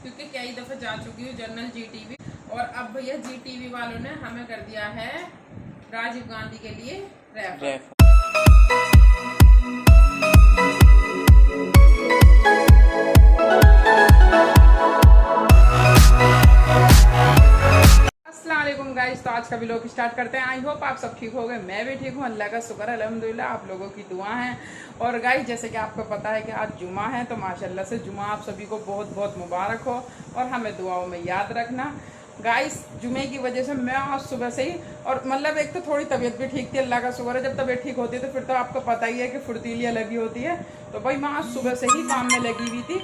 क्योंकि कई दफ़ा जा चुकी हूँ जनरल जीटीवी, और अब भैया जीटीवी वालों ने हमें कर दिया है राजीव गांधी के लिए रेफर। गाइस, तो आज का व्लॉग स्टार्ट करते हैं। आई होप आप सब ठीक हो गए, मैं भी ठीक हूँ, अल्लाह का शुक्र है, अल्हम्दुलिल्लाह। आप लोगों की दुआ है। और गाइस, जैसे कि आपको पता है कि आज जुमा है, तो माशाल्लाह से जुमा आप सभी को बहुत बहुत मुबारक हो और हमें दुआओं में याद रखना। गाइस, जुमे की वजह से मैं आज सुबह से ही, और मतलब एक तो थोड़ी तबीयत भी ठीक थी, अल्लाह का शुक्र है। जब तबीयत ठीक होती है तो फिर तो आपको पता ही है कि फुर्तीली लगी होती है। तो भाई मैं आज सुबह से ही काम में लगी हुई थी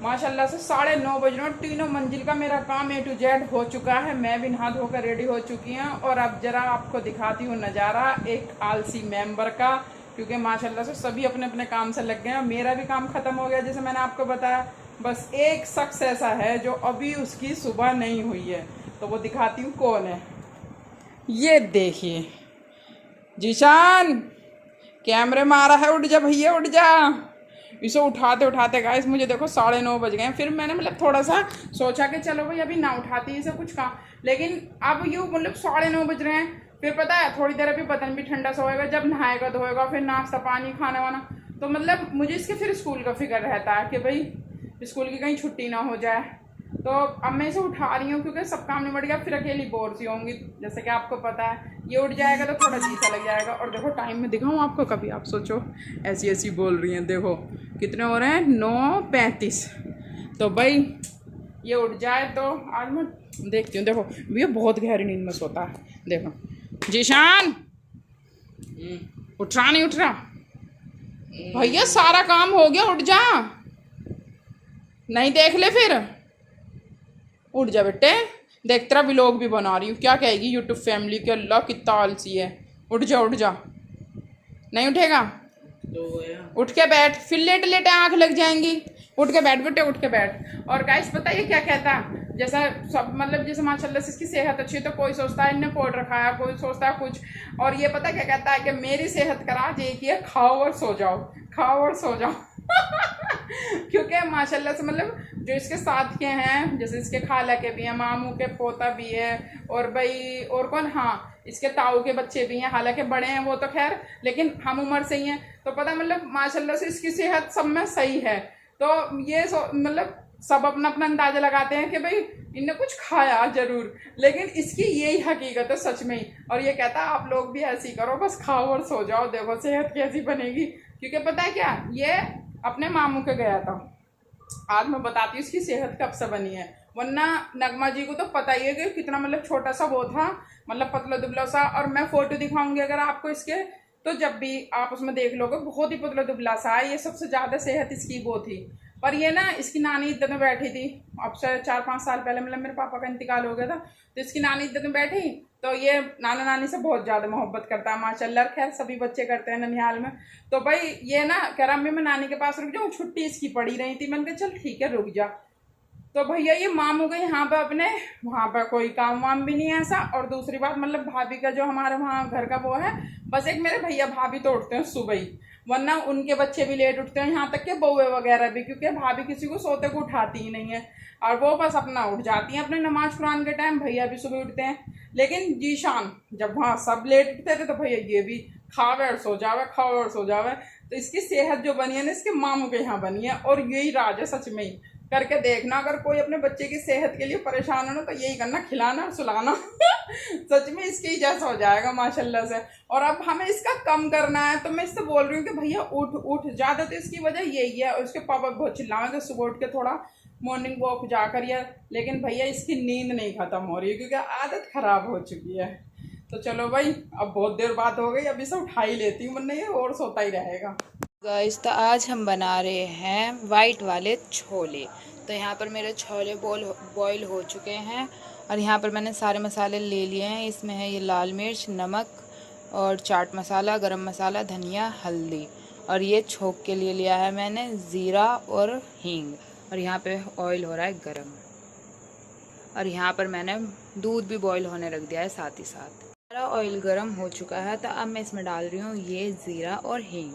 माशाल्लाह से। 9:30 बज रहे, तीनों मंजिल का मेरा काम A to Z हो चुका है। मैं भी नहा धोकर रेडी हो चुकी हूँ। और अब जरा आपको दिखाती हूँ नज़ारा एक आलसी मेंबर का, क्योंकि माशाल्लाह से सभी अपने अपने काम से लग गए हैं। मेरा भी काम ख़त्म हो गया जैसे मैंने आपको बताया। बस एक शख्स ऐसा है जो अभी उसकी सुबह नहीं हुई है, तो वो दिखाती हूँ कौन है। ये देखिए जीशान, कैमरे में आ रहा है, उठ जा भैया उठ जा। इसे उठाते उठाते गाइस मुझे देखो 9:30 बज गए। फिर मैंने मतलब थोड़ा सा सोचा कि चलो भाई अभी ना उठाती इसे कुछ काम, लेकिन अब यूँ मतलब 9:30 बज रहे हैं। फिर पता है थोड़ी देर अभी बदन भी ठंडा सा होएगा, जब नहाएगा धोएगा, फिर नाश्ता पानी खाना वाना, तो मतलब मुझे इसके फिर स्कूल का फिक्र रहता है कि भाई स्कूल की कहीं छुट्टी ना हो जाए। तो अब मैं इसे उठा रही हूँ क्योंकि सब काम निबट गया, फिर अकेली बोर सी होंगी। जैसे कि आपको पता है ये उठ जाएगा तो थोड़ा जी सा लग जाएगा। और देखो टाइम में दिखाऊँ आपको, कभी आप सोचो ऐसी ऐसी बोल रही हैं। देखो कितने हो रहे हैं, 9:35। तो भाई ये उठ जाए तो आज मैं देखती हूँ। देखो भैया बहुत गहरी नींद में सोता है। देखो जीशान उठ रहा नहीं, उठ रहा भैया, सारा काम हो गया, उठ जा। नहीं देख ले फिर, उठ जा बेटे। देख तेरा व्लॉग भी बना रही हूँ, क्या कहेगी यूट्यूब फैमिली के, अल्लाह कितना आलसी है। उठ जा उठ जा। नहीं उठेगा तो उठ के बैठ, फिर लेटे लेटे आँख लग जाएंगी। उठ के बैठ बेटे, उठ के बैठ। और गाइस पता है क्या कहता है, जैसा सब मतलब जैसे माशाल्लाह से इसकी सेहत अच्छी है, तो कोई सोचता है इन्हें पाउडर खाया, कोई सोचता है कुछ। और ये पता क्या कहता है कि मेरी सेहत का राज एक ही है, खाओ और सो जाओ, खाओ और सो जाओ। क्योंकि माशाल्लाह से मतलब जो इसके साथ के हैं, जैसे इसके खाला के भी हैं, मामू के पोता भी है, और भाई और कौन, हाँ इसके ताऊ के बच्चे भी हैं, हालांकि बड़े हैं वो तो खैर, लेकिन हम उम्र से ही हैं। तो पता मतलब माशाल्लाह से इसकी सेहत सब में सही है। तो ये मतलब सब अपना अपना अंदाजा लगाते हैं कि भाई इनने कुछ खाया जरूर, लेकिन इसकी यही हकीकत है सच में ही। और ये कहता है आप लोग भी ऐसी करो, बस खाओ और सो जाओ, देखो सेहत कैसी बनेगी। क्योंकि पता है क्या, ये अपने मामू के गया था। आज मैं बताती हूँ इसकी सेहत कब से बनी है, वरना नगमा जी को तो पता ही है कि कितना मतलब छोटा सा वो था, मतलब पतला दुबला सा। और मैं फोटो दिखाऊंगी अगर आपको इसके, तो जब भी आप उसमें देख लोगे बहुत ही पतला दुबला सा है। ये सबसे ज़्यादा सेहत इसकी वो थी। पर ये ना इसकी नानी इद्दत में बैठी थी, अब से 4-5 साल पहले, मतलब मेरे पापा का इंतकाल हो गया था, तो इसकी नानी इद्दत में बैठी। तो ये नाना नानी से बहुत ज़्यादा मोहब्बत करता है माशाल्लाह, खैर सभी बच्चे करते हैं ननिहाल में। तो भाई ये ना कह रहा मैं नानी के पास रुक जाऊँ, छुट्टी इसकी पड़ी रही थी। मैंने कहा चल ठीक है रुक जा। तो भैया ये मामू के यहाँ पे अपने, वहाँ पे कोई काम वाम भी नहीं है ऐसा। और दूसरी बात मतलब भाभी का जो हमारे वहाँ घर का वो है, बस एक मेरे भैया भाभी तो उठते हैं सुबह ही, वरना उनके बच्चे भी लेट उठते हैं, यहाँ तक के बउए वगैरह भी, क्योंकि भाभी किसी को सोते को उठाती ही नहीं है। और वो बस अपना उठ जाती हैं अपने नमाज कुरान के टाइम, भैया भी सुबह उठते हैं। लेकिन जीशान जब वहाँ सब लेट उठते थे, तो भैया ये भी खावे और सो जावे, खावे और सो जावे। तो इसकी सेहत जो बनी है ना, इसके मामू के यहाँ बनी है। और यही राज है सच में ही, करके देखना। अगर कोई अपने बच्चे की सेहत के लिए परेशान हो ना, तो यही करना, खिलाना और सुलाना। सच में इसके ही जैसा हो जाएगा माशाल्लाह से। और अब हमें इसका कम करना है, तो मैं इससे बोल रही हूँ कि भैया उठ उठ। ज़्यादा तो इसकी वजह यही है, और उसके पापा बहुत चिल्लाएंगे सुबह उठ के थोड़ा मॉर्निंग वॉक जा करिए, लेकिन भैया इसकी नींद नहीं ख़त्म हो रही है क्योंकि आदत ख़राब हो चुकी है। तो चलो भाई, अब बहुत देर बात हो गई, अभी से उठा ही लेती हूँ, वरना ये और सोता ही रहेगा। गाइस, तो आज हम बना रहे हैं वाइट वाले छोले। तो यहाँ पर मेरे छोले बॉईल हो चुके हैं, और यहाँ पर मैंने सारे मसाले ले लिए हैं। इसमें है ये लाल मिर्च, नमक और चाट मसाला, गरम मसाला, धनिया, हल्दी। और ये छोंक के लिए लिया है मैंने ज़ीरा और हींग। और यहाँ पे ऑयल हो रहा है गरम, और यहाँ पर मैंने दूध भी बॉईल होने रख दिया है साथ ही साथ। सारा ऑयल गरम हो चुका है, तो अब मैं इसमें डाल रही हूँ ये ज़ीरा और हींग।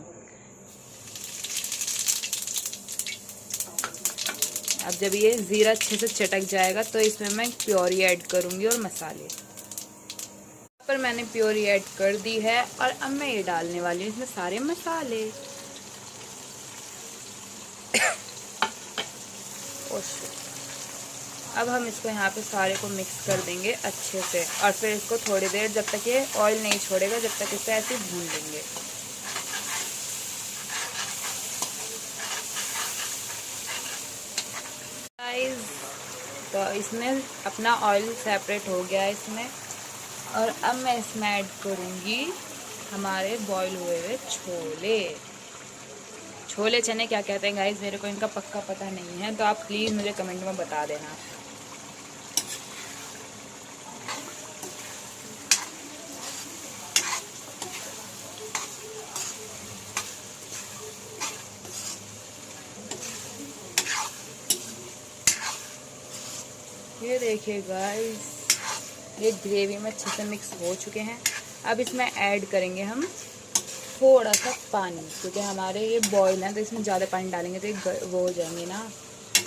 अब जब ये ज़ीरा अच्छे से चटक जाएगा तो इसमें मैं प्योरी ऐड करूँगी और मसाले। पर मैंने प्योरी ऐड कर दी है और अब मैं ये डालने वाली हूँ इसमें सारे मसाले। अब हम इसको यहाँ पे सारे को मिक्स कर देंगे अच्छे से और फिर इसको थोड़ी देर, जब तक ये ऑयल नहीं छोड़ेगा, जब तक इसे ऐसे भून लेंगे। तो इसमें अपना ऑयल सेपरेट हो गया है इसमें, और अब मैं इसमें ऐड करूँगी हमारे बॉईल हुए हुए छोले। छोले चने क्या कहते हैं गाइस, मेरे को इनका पक्का पता नहीं है, तो आप प्लीज़ मुझे कमेंट में बता देना। ये देखिए गाइस, ये ग्रेवी में अच्छे से मिक्स हो चुके हैं। अब इसमें ऐड करेंगे हम थोड़ा सा पानी, क्योंकि हमारे ये बॉईल हैं तो इसमें ज़्यादा पानी डालेंगे तो ये वो हो जाएंगे ना,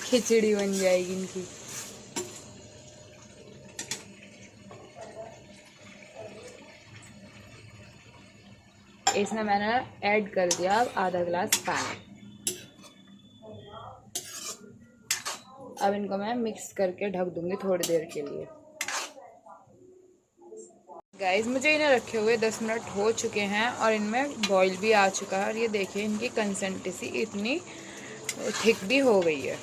खिचड़ी बन जाएगी इनकी। इसमें मैंने ऐड कर दिया अब आधा गिलास पानी। अब इनको मैं मिक्स करके ढक दूंगी थोड़ी देर के लिए। गाइस, मुझे इन्हें रखे हुए 10 मिनट हो चुके हैं और इनमें बॉईल भी आ चुका है, और ये देखिए इनकी कंसिस्टेंसी इतनी थिक भी हो गई है।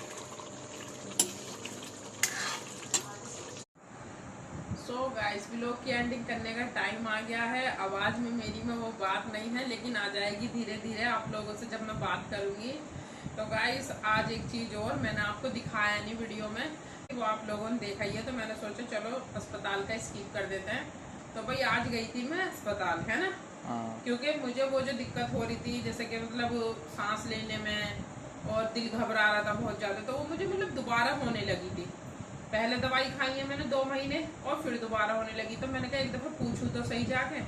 सो गाइस, व्लॉग की एंडिंग करने का टाइम आ गया है। आवाज़ में मेरी में वो बात नहीं है, लेकिन आ जाएगी धीरे धीरे आप लोगों से जब मैं बात करूँगी। तो गाइस, आज एक चीज़ और मैंने आपको दिखाया नहीं वीडियो में, वो आप लोगों ने देखा ही है, तो मैंने सोचा चलो अस्पताल का स्किप कर देते हैं। तो भाई आज गई थी मैं अस्पताल, है ना, क्योंकि मुझे वो जो दिक्कत हो रही थी, जैसे कि मतलब सांस लेने में और दिल घबरा रहा था बहुत ज़्यादा, तो वो मुझे मतलब दोबारा होने लगी थी। पहले दवाई खाई है मैंने 2 महीने और फिर दोबारा होने लगी, तो मैंने कहा एक दफ़ा पूछूं तो सही जाके।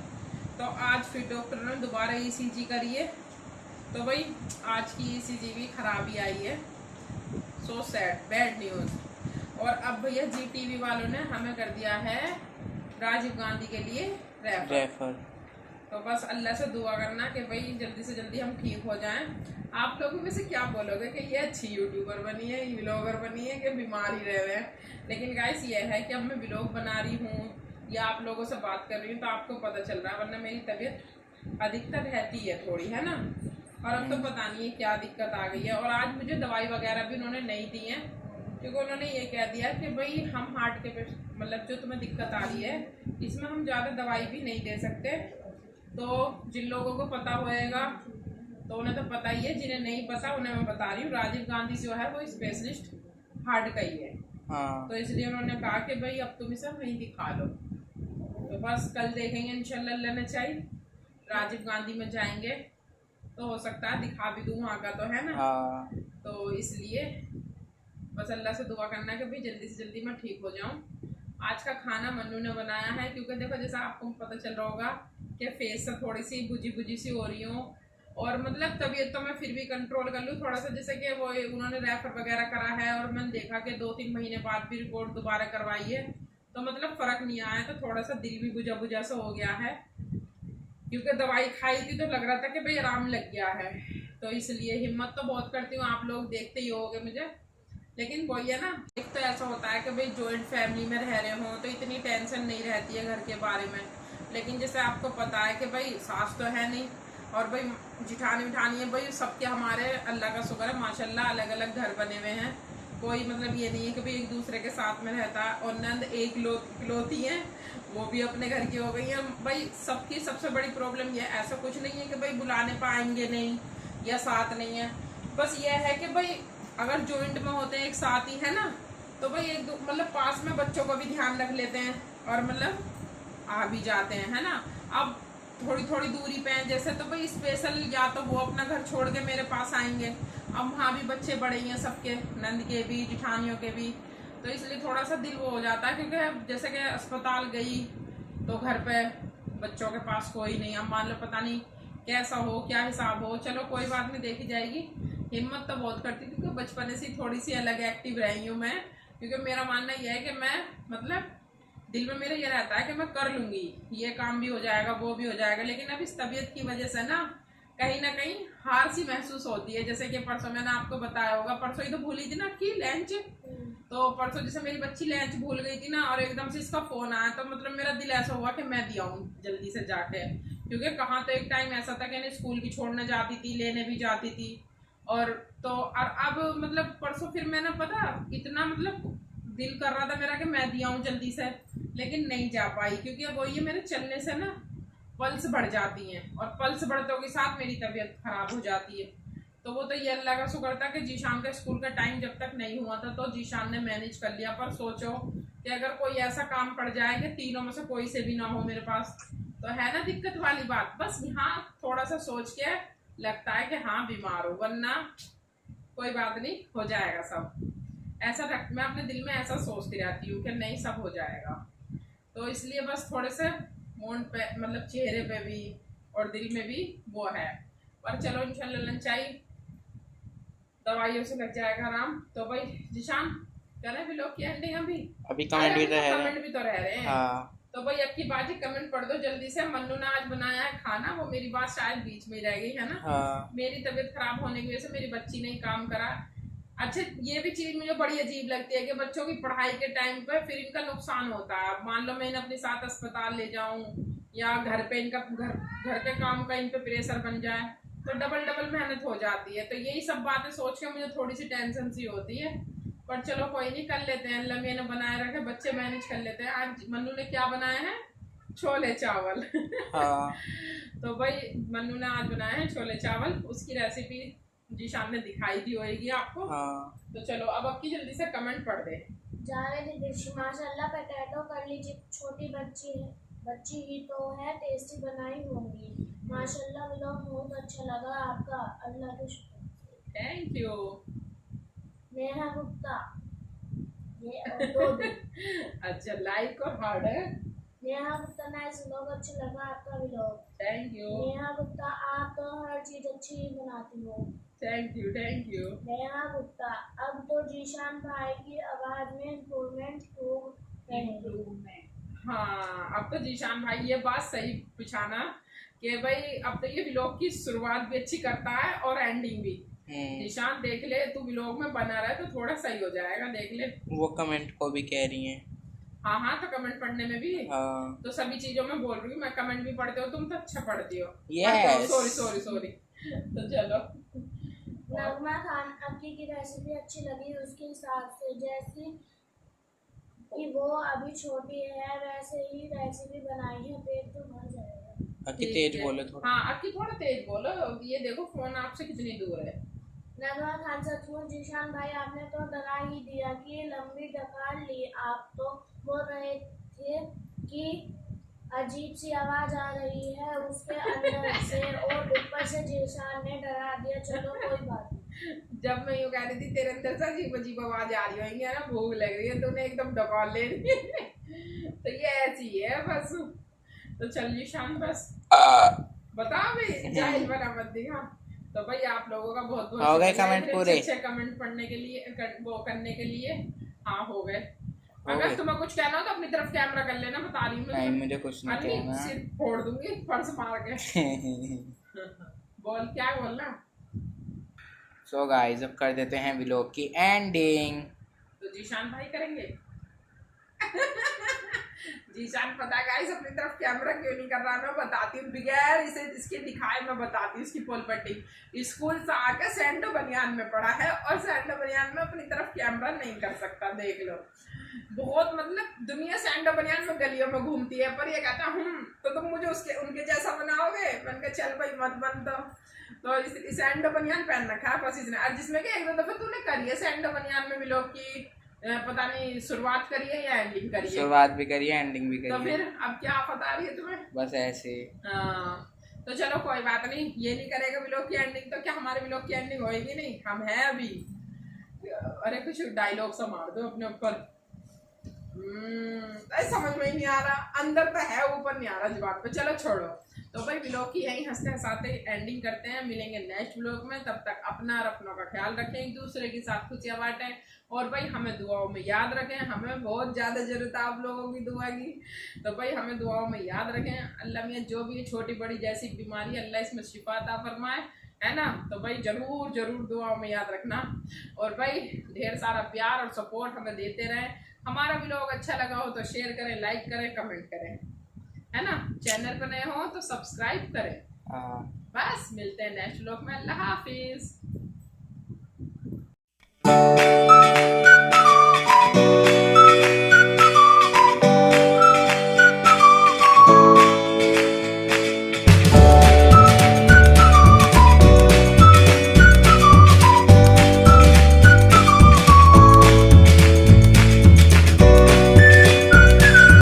तो आज फिर डॉक्टर ने दोबारा ECG करी है, तो भाई आज की ECG भी खराबी आई है। So sad, bad news. और अब भैया GTV वालों ने हमें कर दिया है राजीव गांधी के लिए रेफर। तो बस अल्लाह से दुआ करना कि भाई जल्दी से जल्दी हम ठीक हो जाएं। आप लोगों में से क्या बोलोगे कि ये अच्छी यूट्यूबर बनी है, व्लॉगर बनी है, कि बीमार ही रह रहे हैं। लेकिन गाइस ये है कि अब मैं व्लॉग बना रही हूँ या आप लोगों से बात कर रही हूँ तो आपको पता चल रहा है, वरना मेरी तबीयत अधिकतर रहती है थोड़ी, है ना। और अब तो पता नहीं है क्या दिक्कत आ गई है। और आज मुझे दवाई वगैरह भी उन्होंने नहीं दी है, क्योंकि उन्होंने ये कह दिया कि भाई हम हार्ट के मतलब जो तुम्हें दिक्कत आ रही है इसमें हम ज़्यादा दवाई भी नहीं दे सकते। तो जिन लोगों को पता होएगा तो उन्हें तो पता ही है, जिन्हें नहीं पता उन्हें मैं बता रही हूँ। राजीव गांधी जो है वो स्पेशलिस्ट हार्ट का ही है। तो इसलिए उन्होंने कहा कि भाई अब तुम इसे वहीं दिखा लो। तो बस कल देखेंगे इंशाल्लाह, अल्लाह ने चाहे राजीव गांधी में जाएंगे तो हो सकता है दिखा भी दूँ वहाँ का, तो है ना। तो इसलिए बस अल्लाह से दुआ करना है कि भाई जल्दी से जल्दी मैं ठीक हो जाऊँ। आज का खाना मन्नू ने बनाया है, क्योंकि देखो जैसा आपको पता चल रहा होगा कि फेस से थोड़ी सी बुझी बुझी सी हो रही हूँ, और मतलब तबीयत तो मैं फिर भी कंट्रोल कर लूँ थोड़ा सा। जैसे कि वो उन्होंने रेफर वगैरह करा है और मैंने देखा कि 2-3 महीने बाद भी रिपोर्ट दोबारा करवाई है, तो मतलब फ़र्क नहीं आया। तो थोड़ा सा दिल भी बुझा बुझा सा हो गया है, क्योंकि दवाई खाई थी तो लग रहा था कि भाई आराम लग गया है। तो इसलिए हिम्मत तो बहुत करती हूँ, आप लोग देखते ही होंगे मुझे। लेकिन वही है ना, एक तो ऐसा होता है कि भाई जॉइंट फैमिली में रह रहे हों तो इतनी टेंशन नहीं रहती है घर के बारे में। लेकिन जैसे आपको पता है कि भाई सास तो है नहीं, और भाई जिठानी उठानी है, भाई सबके हमारे अल्लाह का शुक्र है माशाल्लाह अलग अलग घर बने हुए हैं। कोई मतलब ये नहीं है कि भाई एक दूसरे के साथ में रहता है। और नंद एक इकलौती है, वो भी अपने घर की हो गई है। भाई सबकी सबसे बड़ी प्रॉब्लम ये, ऐसा कुछ नहीं है कि भाई बुलाने पाएंगे नहीं या साथ नहीं है। बस ये है कि भाई अगर जॉइंट में होते हैं एक साथ ही, है ना, तो भाई एक मतलब पास में बच्चों को भी ध्यान रख लेते हैं और मतलब आ भी जाते हैं, है ना। अब थोड़ी थोड़ी दूरी पे हैं जैसे, तो भाई स्पेशल या तो वो अपना घर छोड़ के मेरे पास आएंगे। अब वहाँ भी बच्चे बड़े ही हैं सबके, नंद के भी जिठानियों के भी, तो इसलिए थोड़ा सा दिल वो हो जाता है। क्योंकि जैसे कि अस्पताल गई तो घर पे बच्चों के पास कोई नहीं, अब मान लो पता नहीं कैसा हो क्या हिसाब हो, चलो कोई बात नहीं देखी जाएगी। हिम्मत तो बहुत करती हूँ क्योंकि बचपन से ही थोड़ी सी अलग एक्टिव रही हूँ मैं। क्योंकि मेरा मानना यह है कि मैं मतलब दिल में मेरे ये रहता है कि मैं कर लूंगी, ये काम भी हो जाएगा वो भी हो जाएगा। लेकिन अब इस तबीयत की वजह से ना कहीं हार सी महसूस होती है। जैसे कि परसों मैंने आपको बताया होगा, परसों ही तो भूली थी ना कि लंच, तो परसों जैसे मेरी बच्ची लंच भूल गई थी ना और एकदम से इसका फोन आया, तो मतलब मेरा दिल ऐसा हुआ कि मैं दिया हूँ जल्दी से जाके। क्योंकि कहाँ तो एक टाइम ऐसा था कि इन्हें स्कूल भी छोड़ने जाती थी, लेने भी जाती थी। और तो और अब मतलब परसों फिर मैंने पता इतना मतलब दिल कर रहा था मेरा कि मैं दिया हूँ जल्दी से, लेकिन नहीं जा पाई। क्योंकि अब वही मेरे चलने से ना पल्स बढ़ जाती हैं और पल्स बढ़तों के साथ मेरी तबीयत खराब हो जाती है। तो वो तो ये अल्लाह का शुक्र था कि जीशान का स्कूल का टाइम जब तक नहीं हुआ था तो जीशान ने मैनेज कर लिया। पर सोचो कि अगर कोई ऐसा काम पड़ जाए कि तीनों में से कोई से भी ना हो मेरे पास, तो है ना दिक्कत वाली बात। बस यहाँ थोड़ा सा सोच के लगता है कि हाँ बीमार हो, वरना कोई बात नहीं, हो जाएगा सब। ऐसा मैं अपने दिल में ऐसा सोचती रहती हूँ कि नहीं सब हो जाएगा। तो इसलिए बस थोड़े से मूड पे मतलब चेहरे पे भी और दिल में भी वो है। पर चलो इंशाल्लाह लंचाई दवाइयों से लग जाएगा आराम। तो भाई जिशान करें भी लोग की एंडिंग अभी कमेंट भी तो है, कमेंट भी तो रह रहे हैं। हाँ। तो भाई अब की बाजी कमेंट पढ़ दो जल्दी से। मन्नू ने आज बनाया है खाना, वो मेरी बात शायद बीच में रह गई है ना। हाँ। मेरी तबीयत खराब होने की वजह से मेरी बच्ची ने ही काम करा। अच्छा ये भी चीज मुझे बड़ी अजीब लगती है कि बच्चों की पढ़ाई के टाइम पर फिर इनका नुकसान होता है। मान लो मैं इन्हें अपने साथ अस्पताल ले जाऊं या घर पे इनका घर के काम का इन पे प्रेशर बन जाए तो डबल मेहनत हो जाती है। तो यही सब बातें सोच के मुझे थोड़ी सी टेंशन सी होती है। पर चलो कोई नहीं, कर लेते हैं, अल्लाह ने बनाए रखे, बच्चे मैनेज कर लेते हैं। आज मन्नू ने क्या बनाए हैं, छोले चावल। हाँ। तो भाई मन्नू ने आज बनाए हैं छोले चावल, उसकी रेसिपी जीशान ने दिखाई दी होगी आपको। हाँ। तो चलो अब की जल्दी से कमेंट पढ़ दे। जावेद माशाल्लाह पोटैटो कर लीजिए, छोटी बच्ची ही तो है, टेस्टी बनाई होंगी। माशाल्लाह व्लॉग बहुत अच्छा लगा आपका, अल्लाह के शुक्र। थैंक यू नेहा गुप्ता, ये और दो दिन। अच्छा लाइक और हार्ड है। नेहा गुप्ता नाइस व्लॉग, अच्छा लगा आपका vlog. Thank you Neha Gupta आप तो हर चीज अच्छी ही बनाती हो। थैंक यू नेहा गुप्ता अब तो जीशान भाई की आवाज में इम्प्रूवमेंट हो रही। हाँ अब तो जीशान भाई ये बात सही पिछाना कि भाई अब तो ये व्लॉग की शुरुआत भी अच्छी करता है और एंडिंग भी। जीशान देख ले तू व्लॉग में बना रहा है तो थोड़ा सही हो जाएगा, देख ले। वो कमेंट को भी कह रही हैं। हाँ तो कमेंट पढ़ने में भी हाँ। तो सभी चीजों में बोल रही हूँ मैं, कमेंट भी पढ़ते हो तुम तो अच्छा पढ़ती हो। यस। सॉरी तो चलो। नगमा खान अक्की की रेसिपी अच्छी लगी उसके हिसाब से, जैसी कि वो अभी छोटी है वैसे ही रेसिपी बनाई है, पेट तो भर जाएगा। अक्की तेज बोलो थोड़ा। हाँ अक्की थोड़ा तेज बोलो, ये देखो फोन आपसे कितनी दूर है। नगमा खान सचमुच जीशान भाई आपने तो डरा ही दिया कि लंबी डकार ली। आप तो बोल रहे थे कि अजीब सी आवाज आ रही है उसके अंदर से और ऊपर से जीशान ने डरा दिया। चलो कोई बात नहीं। जब मैं यूँ कह रही थी तेरे अंदर से अजीब आवाज आ रही होगी ना, भूख लग रही है, तूने एकदम डकार ले ली। तो ये ऐसी है बस। तो चल जीशान बस बता भाई जाहिल बना मत दिखा। तो भाई आप लोगों का बहुत बहुत हो गए कमेंट पूरे? अच्छे कमेंट पढ़ने के लिए वो करने के लिए। हाँ हो गए। अगर तुम्हें कुछ कहना हो तो अपनी तरफ कैमरा कर लेना, बता रही हूँ। नहीं मुझे कुछ नहीं कहना। सिर फोड़ दूंगी फर्श मार के। बोल क्या बोलना। सो गाइस अब कर देते हैं व्लॉग की एंडिंग। तो जीशान भाई करेंगे। जीशान पता गाइस अपनी तरफ कैमरा क्यों नहीं कर रहा, मैं बताती हूँ बगैर इसे इसके दिखाए मैं बताती हूँ इसकी पोल पट्टी। स्कूल से आकर सैंडो बनियान में पड़ा है और सैंडो बनियान में अपनी तरफ कैमरा नहीं कर सकता, देख लो। बहुत मतलब दुनिया सैंडो बनियान में गलियों में घूमती है, पर ये कहता तो तुम मुझे उनके जैसा बनाओगे। मैंने कहा चल भाई मत बन तो सैंडो बनियान पहन रखा है बस इसने। और जिसमें कि एक दो दफा तूने करी है सैंडो बनियान में व्लॉग की, पता नहीं शुरुआत करी है या एंडिंग करी है। शुरुआत भी करी है एंडिंग भी करी है। तो फिर अब क्या पता रही है तुम्हें, बस ऐसे। तो चलो कोई बात नहीं, ये नहीं करेगा व्लॉग की एंडिंग तो क्या हमारे व्लॉग की एंडिंग होएगी नहीं, हम हैं अभी। अरे कुछ डायलॉग सा मार दो अपने ऊपर। समझ में ही नहीं आ रहा, अंदर तो है ऊपर नहीं आ रहा जवाब पे। चलो छोड़ो। तो भाई व्लॉग की यही हंसते हंसाते एंडिंग करते हैं। मिलेंगे नेक्स्ट व्लॉग में, तब तक अपना और अपनों का ख्याल रखें, एक दूसरे के साथ खुशियां बांटें और भाई हमें दुआओं में याद रखें। हमें बहुत ज़्यादा ज़रूरत है आप लोगों की दुआ की, तो भाई हमें दुआओं में याद रखें। अल्लाह मियाँ जो भी छोटी बड़ी जैसी बीमारी अल्लाह इसमें शिफा अता फरमाए, है ना। तो भाई जरूर जरूर दुआओं में याद रखना और भाई ढेर सारा प्यार और सपोर्ट हमें देते रहें। हमारा व्लॉग अच्छा लगा हो तो शेयर करें, लाइक करें, कमेंट करें, है ना। चैनल पर नए हो तो सब्सक्राइब करें। बस मिलते हैं नेक्स्ट व्लॉग में। अल्लाह हाफिज।